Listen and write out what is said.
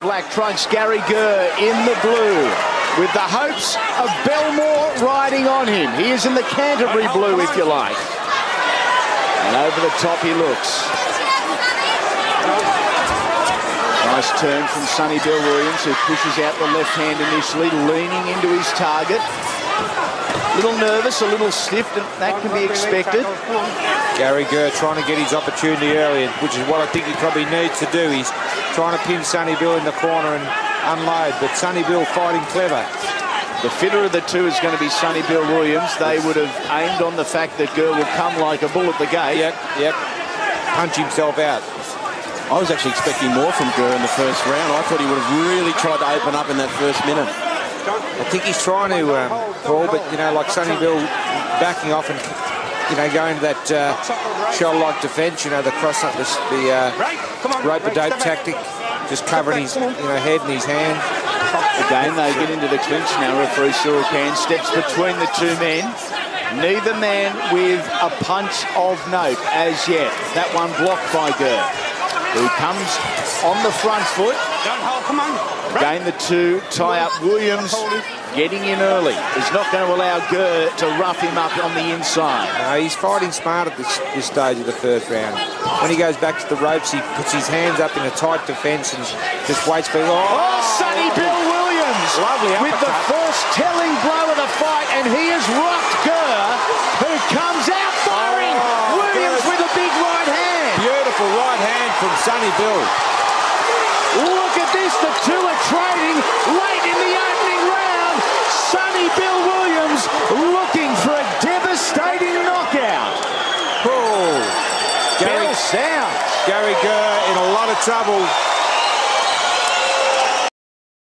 Black trunks, Gary Gurr in the blue, with the hopes of Belmore riding on him. He is in the Canterbury blue, if you like. And over the top he looks. Nice turn from Sonny Bill Williams, who pushes out the left hand initially, leaning into his target. A little nervous, a little stiff, and that can be expected. Gary Gurr trying to get his opportunity early, which is what I think he probably needs to do. He's trying to pin Sonny Bill in the corner and unload, but Sonny Bill fighting clever. The fitter of the two is going to be Sonny Bill Williams. They would have aimed on the fact that Gurr will come like a bull at the gate. Yep. Punch himself out. I was actually expecting more from Gurr in the first round. I thought he would have really tried to open up in that first minute. I think he's trying to, Paul, but, you know, like Sonny Bill backing off and, you know, going to that shoulder-like defence, you know, the cross-up, the rope-a-dope tactic, just covering his, head and his hand. Again, they get into the clinch now. Referee Cyril Cairns steps between the two men. Neither man with a punch of note as yet. That one blocked by Gurr, who comes on the front foot. Again, the two tie up. Williams getting in early. He's not going to allow Gurr to rough him up on the inside. No, he's fighting smart at this stage of the first round. When he goes back to the ropes, he puts his hands up in a tight defence and just waits for... Sonny Bill Williams! Lovely uppercut. With the first telling blow of the fight, and he has rocked Gurr, who comes out firing. Williams with a big right hand. Beautiful right hand from Sonny Bill. Look at this, the two are trading late in the opening round. Sonny Bill Williams looking for a devastating knockout. Oh, Bell sounds. Gary Gurr in a lot of trouble.